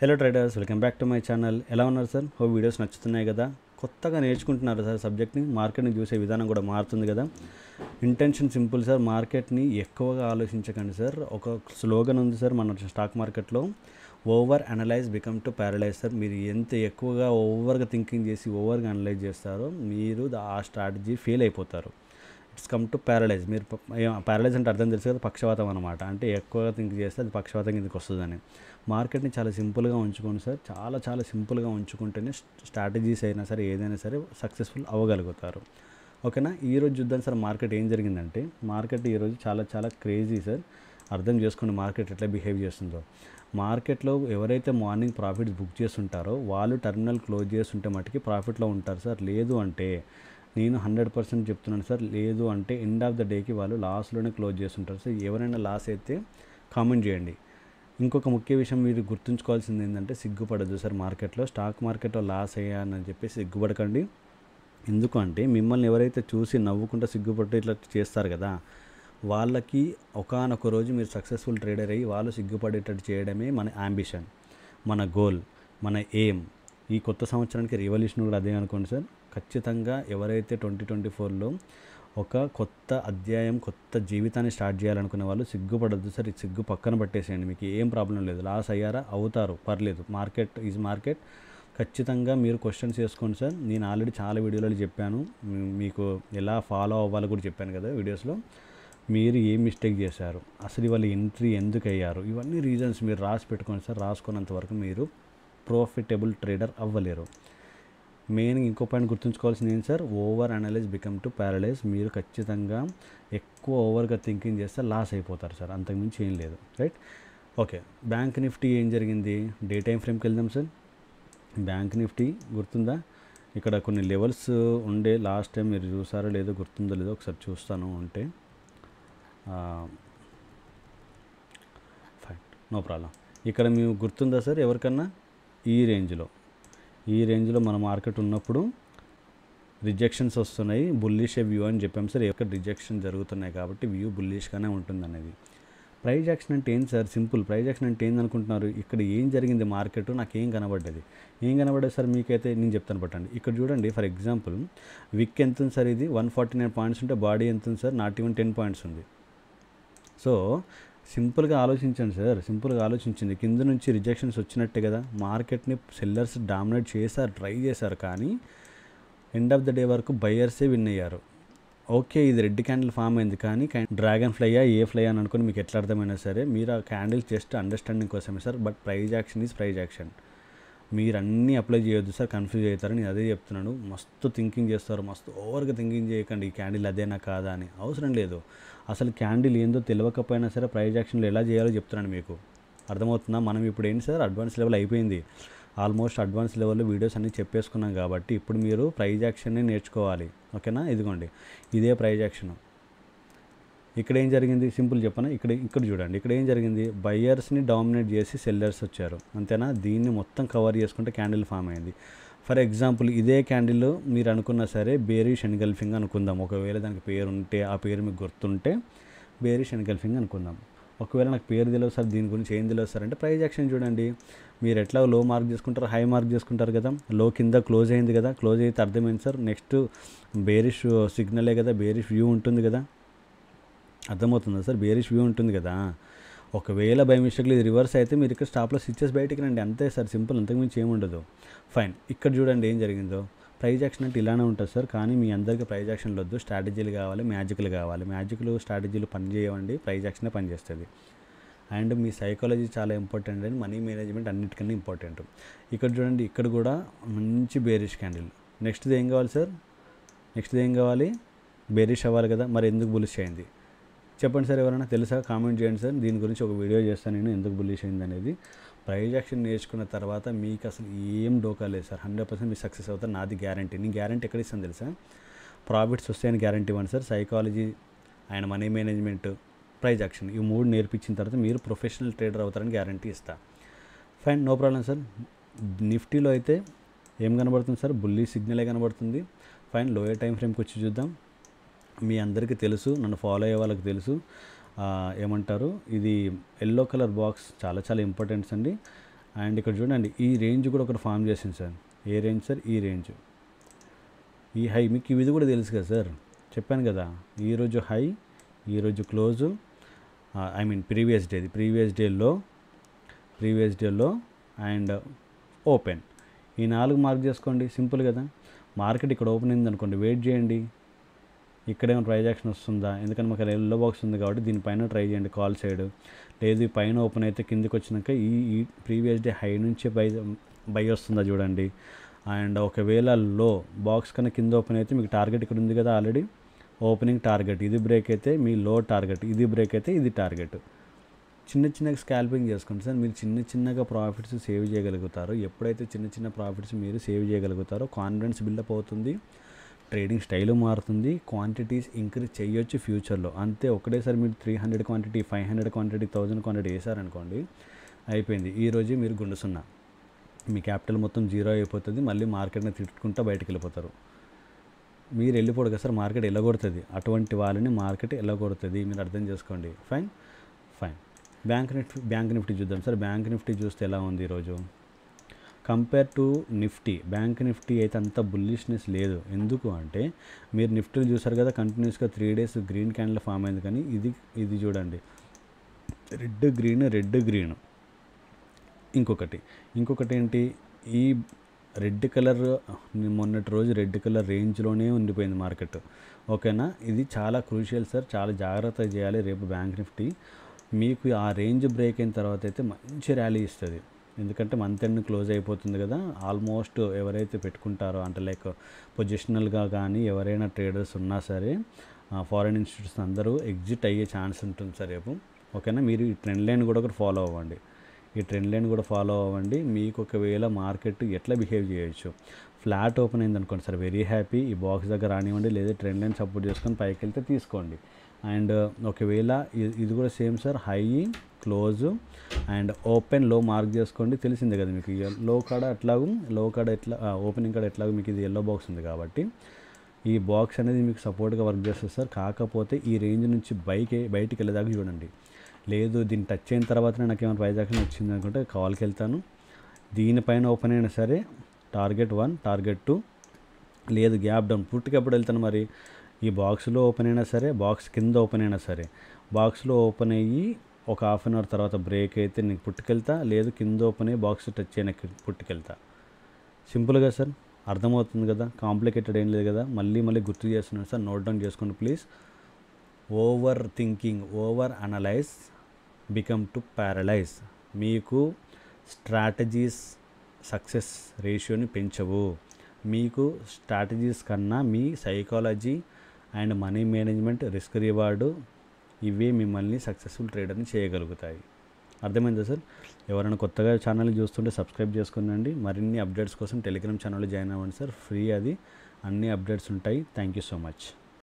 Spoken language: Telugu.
Hello traders, welcome back to my channel. ఎలా ఉన్నారు సార్? వీడియోస్ నచ్చుతున్నాయి కదా? కొత్తగా నేర్చుకుంటున్నారు సార్ సబ్జెక్ట్ని. మార్కెట్ని చూసే విధానం కూడా మారుతుంది కదా. ఇంటెన్షన్ సింపుల్ సార్, మార్కెట్ని ఎక్కువగా ఆలోచించకండి సార్. ఒక స్లోగన్ ఉంది సార్ మన స్టాక్ మార్కెట్లో, over analyse become to paralyse sir. మీరు ఎంత ఎక్కువగా ఓవర్గా థింకింగ్ చేసి ఓవర్గా అనలైజ్ చేస్తారో మీరు ఆ స్ట్రాటజీ ఫెయిల్ అయిపోతారు. It's come to paralyse. మీరు ప్యారలైజ్ అంటే అర్థం తెలుసు కదా, పక్షవాతం అనమాట. అంటే ఎక్కువగా థింక్ చేస్తే అది పక్షవాతం కిందకి వస్తుందని. మార్కెట్ని చాలా సింపుల్గా ఉంచుకోండి సార్. చాలా సింపుల్గా ఉంచుకుంటేనే స్ట్రాటజీస్ అయినా సరే ఏదైనా సరే సక్సెస్ఫుల్ అవ్వగలుగుతారు. ఓకేనా? ఈరోజు చూద్దాం సార్ మార్కెట్ ఏం జరిగిందంటే, మార్కెట్ ఈరోజు చాలా క్రేజీ సార్. అర్థం చేసుకోండి మార్కెట్ ఎట్లా బిహేవ్ చేస్తుందో. మార్కెట్లో ఎవరైతే మార్నింగ్ ప్రాఫిట్స్ బుక్ చేస్తుంటారో వాళ్ళు టర్మినల్ క్లోజ్ చేస్తుంటే మటుకి ప్రాఫిట్లో ఉంటారు సార్. లేదు అంటే నేను 100% చెప్తున్నాను సార్, లేదు అంటే ఎండ్ ఆఫ్ ద డేకి వాళ్ళు లాస్లోనే క్లోజ్ చేస్తుంటారు సార్. ఎవరైనా లాస్ అయితే కామెంట్ చేయండి. ఇంకొక ముఖ్య విషయం మీరు గుర్తుంచుకోవాల్సింది ఏంటంటే, సిగ్గుపడద్దు సార్ మార్కెట్లో. స్టాక్ మార్కెట్లో లాస్ అయ్యానని చెప్పేసి సిగ్గుపడకండి. ఎందుకంటే మిమ్మల్ని ఎవరైతే చూసి నవ్వుకుంటూ సిగ్గుపడి ఇట్లా చేస్తారు కదా, వాళ్ళకి ఒకానొక రోజు మీరు సక్సెస్ఫుల్ ట్రేడర్ అయ్యి వాళ్ళు సిగ్గుపడేటట్టు చేయడమే మన యాంబిషన్, మన గోల్, మన ఎయిమ్. ఈ కొత్త సంవత్సరానికి రివల్యూషన్ కూడా అదే అనుకోండి సార్. ఖచ్చితంగా ఎవరైతే 2024లో ఒక కొత్త అధ్యాయం, కొత్త జీవితాన్ని స్టార్ట్ చేయాలనుకునే వాళ్ళు సిగ్గుపడద్దు సార్. ఈ సిగ్గు పక్కన పట్టేసేయండి. మీకు ఏం ప్రాబ్లం లేదు. లాస్ అయ్యారా? అవుతారు, పర్లేదు. Market is market. ఖచ్చితంగా మీరు క్వశ్చన్స్ చేసుకోండి సార్. నేను ఆల్రెడీ చాలా వీడియోలలో చెప్పాను, మీకు ఎలా ఫాలో అవ్వాలో కూడా చెప్పాను కదా వీడియోస్లో. మీరు ఏ మిస్టేక్ చేశారు, అసలు వాళ్ళ ఎంట్రీ ఎందుకు అయ్యారు, ఇవన్నీ రీజన్స్ మీరు రాసి పెట్టుకోండి సార్. రాసుకున్నంత వరకు మీరు ప్రాఫిటబుల్ ట్రేడర్ అవ్వలేరు. మెయిన్ ఇంకో పాయింట్ గుర్తుంచుకోవాల్సింది ఏంటి sir, over analyse become to paralyse. మీరు ఖచ్చితంగా ఎక్కువ ఓవర్గా థింకింగ్ చేస్తే లాస్ అయిపోతారు సార్, అంతకుమించి ఏం లేదు. రైట్? ఓకే. బ్యాంక్ నిఫ్టీ ఏం జరిగింది? డే టైం ఫ్రేమ్కి వెళ్దాం సార్. బ్యాంక్ నిఫ్టీ గుర్తుందా? ఇక్కడ కొన్ని లెవెల్స్ ఉండే, లాస్ట్ టైం మీరు చూసారో లేదో, గుర్తుందో లేదో ఒకసారి చూస్తాను అంటే. Fine, no problem. ఇక్కడ మేము గుర్తుందా సార్ ఎవరికన్నా? ఈ రేంజ్లో మన మార్కెట్ ఉన్నప్పుడు రిజెక్షన్స్ వస్తున్నాయి, బుల్లిష్ వ్యూ అని చెప్పాం సార్. ఎక్కడ రిజెక్షన్ జరుగుతున్నాయి కాబట్టి వ్యూ బుల్లిష్గానే ఉంటుంది అనేది. ప్రైజ్ యాక్షన్ అంటే ఏంటి సార్? సింపుల్. ప్రైజ్ యాక్షన్ అంటే ఏంది అనుకుంటున్నారు? ఇక్కడ ఏం జరిగింది మార్కెట్, నాకేం కనబడ్డది? ఏం కనబడ్డది సార్ మీకైతే? నేను చెప్తాను పట్టండి. ఇక్కడ చూడండి, ఫర్ ఎగ్జాంపుల్ విక్ ఎంత ఉంది సార్? ఇది 149 పాయింట్స్ ఉంటే బాడీ ఎంత ఉంది సార్? నాట్ ఈవెన్ 10 పాయింట్స్ ఉంది. సో సింపుల్గా ఆలోచించండి సార్. సింపుల్గా ఆలోచించింది, కింద నుంచి రిజెక్షన్స్ వచ్చినట్టే కదా. మార్కెట్ని సెల్లర్స్ డామినేట్ చేశారు, ట్రై చేశారు, కానీ ఎండ్ ఆఫ్ ద డే వరకు బయ్యర్సే విన్ అయ్యారు. ఓకే, ఇది రెడ్ క్యాండిల్ ఫామ్ అయింది, కానీ డ్రాగన్ ఫ్లైయా ఏ ఫ్లై అని అనుకుని మీకు ఎట్లా అర్థమైనా సరే, మీరు ఆ క్యాండిల్ జస్ట్ అండర్స్టాండింగ్ కోసమే sir. But price action is price action. మీరు అన్నీ అప్లై చేయొద్దు సార్, కన్ఫ్యూజ్ అవుతారు. నేను అదే చెప్తున్నాను. మస్తు థింకింగ్ చేస్తారు, మస్తు ఓవర్గా థింకింగ్ చేయకండి. ఈ క్యాండిల్ అదేనా కాదా అని. అవసరం లేదు. అసలు క్యాండిల్ ఏందో తెలియకపోయినా సరే ప్రైజ్ యాక్షన్లో ఎలా చేయాలో చెప్తున్నాను మీకు. అర్థమవుతుందా? మనం ఇప్పుడు ఏంటి సార్, అడ్వాన్స్ లెవెల్ అయిపోయింది. ఆల్మోస్ట్ అడ్వాన్స్ లెవెల్లో వీడియోస్ అన్నీ చెప్పేసుకున్నాం కాబట్టి ఇప్పుడు మీరు ప్రైజ్ యాక్షన్ని నేర్చుకోవాలి. ఓకేనా? ఇదిగోండి, ఇదే ప్రైజ్ యాక్షన్. ఇక్కడ ఏం జరిగింది సింపుల్ చెప్పనా? ఇక్కడ చూడండి, ఇక్కడ ఏం జరిగింది, బయ్యర్స్ని డామినేట్ చేసి సెల్లర్స్ వచ్చారు, అంతేనా? దీన్ని మొత్తం కవర్ చేసుకుంటే క్యాండిల్ ఫామ్ అయింది. ఫర్ ఎగ్జాంపుల్ ఇదే క్యాండిల్ మీరు అనుకున్నా సరే బేరిష్ ఎన్గల్ఫింగ్ అనుకుందాం. ఒకవేళ దానికి పేరు ఉంటే, ఆ పేరు మీకు గుర్తుంటే బేరిష్ ఎన్గల్ఫింగ్ అనుకుందాం. ఒకవేళ నాకు పేరు తెలియదు సార్, దీని గురించి ఏం తెలియదు సార్ అంటే, ప్రైజ్ యాక్షన్ చూడండి. మీరు ఎట్లా లో మార్క్ చేసుకుంటారు, హై మార్క్ చేసుకుంటారు కదా. లో కింద క్లోజ్ అయింది కదా, క్లోజ్ అయితే అర్థమైంది సార్ నెక్స్ట్ బేరిష్ సిగ్నలే కదా, బేరిష్ వ్యూ ఉంటుంది కదా. అర్థమవుతుందా సార్? బేరిష్ వ్యూ ఉంటుంది కదా. ఒకవేళ బై మిస్టేక్లో ఇది రివర్స్ అయితే మీరు ఇక్కడ స్టాప్లో స్విచ్చెస్ బయటికి రండి, అంతే సార్, సింపుల్. అంతకుమించి ఏముండదు. ఫైన్. ఇక్కడ చూడండి ఏం జరిగిందో. ప్రైజ్ యాక్షన్ అంటే ఇలానే ఉంటుంది సార్, కానీ మీ అందరికీ ప్రైజ్ యాక్షన్లు వద్దు, స్ట్రాటజీలు కావాలి, మ్యాజిక్లు కావాలి. మ్యాజిక్లు స్ట్రాటజీలు పనిచేయవండి, ప్రైజ్ యాక్షనే పనిచేస్తుంది. అండ్ మీ సైకాలజీ చాలా ఇంపార్టెంట్ అండి, మనీ మేనేజ్మెంట్ అన్నిటికన్నా ఇంపార్టెంట్. ఇక్కడ చూడండి, ఇక్కడ కూడా మంచి బేరిష్ క్యాండిల్. నెక్స్ట్ది ఏం కావాలి సార్? నెక్స్ట్ది ఏం కావాలి? బేరిష్ అవ్వాలి కదా. మరి ఎందుకు బులిష్ అయింది చెప్పండి సార్, ఎవరైనా తెలుసా? కామెంట్ చేయండి సార్. దీని గురించి ఒక వీడియో చేస్తాను నేను, ఎందుకు బుల్లిష్ అయింది అనేది. ప్రైజ్ యాక్షన్ నేర్చుకున్న తర్వాత మీకు అసలు ఏం డోకా లేదు సార్. 100% మీరు సక్సెస్ అవుతారు, నాది గ్యారంటీ. నేను గ్యారంటీ ఎక్కడ ఇస్తాను తెలుసా? ప్రాఫిట్స్ వస్తాయని గ్యారంటీ ఇవ్వండి sir. Psychology and money management, price action, ఈ 3 నేర్పించిన తర్వాత మీరు ప్రొఫెషనల్ ట్రేడర్ అవుతారని గ్యారంటీ ఇస్తా. Fine, no problem sir. నిఫ్టీలో అయితే ఏం కనబడుతుంది సార్? బుల్లి సిగ్నలే కనబడుతుంది. ఫైన్, లోయర్ టైం ఫ్రేమ్కి వచ్చి చూద్దాం. మీ అందరికీ తెలుసు, నన్ను ఫాలో అయ్యే వాళ్ళకి తెలుసు, ఏమంటారు, ఇది ఎల్లో కలర్ బాక్స్ చాలా ఇంపార్టెంట్స్ అండి. అండ్ ఇక్కడ చూడండి ఈ రేంజ్ కూడా ఒకటి ఫామ్ చేసింది సార్. ఏ రేంజ్ సార్? ఈ రేంజ్, ఈ హై మీకు ఇది కూడా తెలుసు కదా సార్, చెప్పాను కదా. ఈరోజు హై, ఈరోజు క్లోజు, ఐ మీన్ ప్రీవియస్ డేలో అండ్ ఓపెన్, ఈ 4 మార్క్ చేసుకోండి. సింపుల్ కదా. మార్కెట్ ఇక్కడ ఓపెన్ అయింది అనుకోండి, వెయిట్ చేయండి, ఇక్కడేమో ప్రైజ్ యాక్షన్ వస్తుందా, ఎందుకంటే మాకు ఎల్లో బాక్స్ ఉంది కాబట్టి దీనిపైన ట్రై చేయండి కాల్ సైడ్. లేదు ఈ పైన ఓపెన్ అయితే కిందికి వచ్చినాక ఈ ప్రీవియస్ డే హై నుంచి బై వస్తుందా చూడండి. అండ్ ఒకవేళ లో బాక్స్ కన్నా కింద ఓపెన్ అయితే మీకు టార్గెట్ ఇక్కడ ఉంది కదా ఆల్రెడీ, ఓపెనింగ్ టార్గెట్, ఇది బ్రేక్ అయితే మీ లో టార్గెట్, ఇది బ్రేక్ అయితే ఇది టార్గెట్. చిన్నగా స్కాల్పింగ్ చేసుకోండి సార్. మీరు చిన్నగా ప్రాఫిట్స్ సేవ్ చేయగలుగుతారు. ఎప్పుడైతే చిన్న ప్రాఫిట్స్ మీరు సేవ్ చేయగలుగుతారో కాన్ఫిడెన్స్ బిల్డప్ అవుతుంది, ట్రేడింగ్ స్టైల్ మారుతుంది, క్వాంటిటీస్ ఇంక్రీజ్ చేయొచ్చు ఫ్యూచర్లో. అంతే ఒకటేసారి మీరు 300 క్వాంటిటీ, 500 క్వాంటిటీ, 1000 క్వాంటిటీ వేసారనుకోండి, అయిపోయింది. ఈరోజు మీరు గుండు సున్నా, మీ క్యాపిటల్ మొత్తం జీరో అయిపోతుంది. మళ్ళీ మార్కెట్ని తిట్టుకుంటూ బయటకు వెళ్ళిపోతారు. మీరు వెళ్ళిపోడు కదా సార్, మార్కెట్ వెళ్ళగొడుతుంది. అటువంటి వాళ్ళని మార్కెట్ వెళ్ళగొడుతుంది, మీరు అర్థం చేసుకోండి. ఫైన్. బ్యాంక్ నిఫ్టీ చూద్దాం సార్. బ్యాంక్ నిఫ్టీ చూస్తే ఎలా ఉంది ఈరోజు compare to Nifty. Bank Nifty అయితే అంత బుల్లిష్నెస్ లేదు. ఎందుకు అంటే మీరు నిఫ్టీలు చూసారు కదా, కంటిన్యూస్గా 3 days గ్రీన్ క్యాండిల్ ఫామ్ అయింది. కానీ ఇది చూడండి, రెడ్ గ్రీన్. ఇంకొకటి ఏంటి, ఈ రెడ్ కలర్ మొన్నటి రోజు రెడ్ కలర్ రేంజ్లోనే ఉండిపోయింది మార్కెట్. ఓకేనా, ఇది చాలా క్రూషియల్ సార్, చాలా జాగ్రత్త చేయాలి. రేపు బ్యాంక్ నిఫ్టీ మీకు ఆ రేంజ్ బ్రేక్ అయిన తర్వాత అయితే మంచి ర్యాలీ ఇస్తుంది. ఎందుకంటే మంత్ ఎండ్ క్లోజ్ అయిపోతుంది కదా. ఆల్మోస్ట్ ఎవరైతే పెట్టుకుంటారో అంటే లైక్ పొజిషనల్గా కానీ ఎవరైనా ట్రేడర్స్ ఉన్నా సరే ఫారిన్ ఇన్స్టిట్యూట్స్ అందరూ ఎగ్జిట్ అయ్యే ఛాన్స్ ఉంటుంది సార్ రేపు. ఓకేనా, మీరు ఈ ట్రెండ్ లైన్ కూడా ఒకటి ఫాలో అవ్వండి. మీకు ఒకవేళ మార్కెట్ ఎట్లా బిహేవ్ చేయొచ్చు, ఫ్లాట్ ఓపెన్ అయింది అనుకోండి సార్, వెరీ హ్యాపీ. ఈ బాక్స్ దగ్గర రానివ్వండి, లేదా ట్రెండ్ లైన్ సపోర్ట్ చేసుకొని పైకి వెళ్తే తీసుకోండి. అండ్ ఒకవేళ ఇది కూడా same sir, high, close and open, లో మార్క్ చేసుకోండి. తెలిసిందే కదా మీకు, లో కాడ ఓపెనింగ్ కాడ ఎట్లాగో మీకు ఇది ఎల్లో బాక్స్ ఉంది కాబట్టి ఈ బాక్స్ అనేది మీకు సపోర్ట్గా వర్క్ చేస్తుంది సార్. కాకపోతే ఈ రేంజ్ నుంచి బయటికి వెళ్ళేదాకా చూడండి. లేదు దీన్ని టచ్ అయిన తర్వాతనే నాకు ఏమైనా ప్రైజ్ యాక్షన్ వచ్చింది అనుకుంటే కాల్కి వెళ్తాను. దీనిపైన ఓపెన్ అయినా సరే టార్గెట్ 1, టార్గెట్ 2, లేదు గ్యాప్ డౌన్ పుట్టికి ఎప్పుడు వెళ్తాను మరి, ఈ బాక్స్లో ఓపెన్ అయినా సరే, బాక్స్ కింద ఓపెన్ అయినా సరే, బాక్స్లో ఓపెన్ అయ్యి ఒక హాఫ్ అన్ అవర్ తర్వాత బ్రేక్ అయితే నీకు పుట్టుకెళ్తా, లేదు కింద ఓపెన్ అయ్యి బాక్స్ టచ్ అయినా పుట్టుకెళ్తా. సింపుల్గా సార్, అర్థమవుతుంది కదా, కాంప్లికేటెడ్ ఏం లేదు కదా. మళ్ళీ గుర్తు చేస్తున్నాను సార్, నోట్ డౌన్ చేసుకోండి please. Over thinking, over analyse become to paralyse. మీకు స్ట్రాటజీస్ సక్సెస్ రేషియోని పెంచవు. మీకు స్ట్రాటజీస్ కన్నా మీ psychology and money management, risk reward, ఇవే మిమ్మల్ని సక్సెస్ఫుల్ ట్రేడర్ని చేయగలుగుతాయి. అర్థమైందా సార్? ఎవరైనా కొత్తగా ఛానల్ చూస్తుంటే సబ్స్క్రైబ్ చేసుకునండి. మరిన్ని అప్డేట్స్ కోసం టెలిగ్రామ్ ఛానల్లో జాయిన్ అవ్వండి సార్, ఫ్రీ అది, అన్ని అప్డేట్స్ ఉంటాయి. Thank you so much.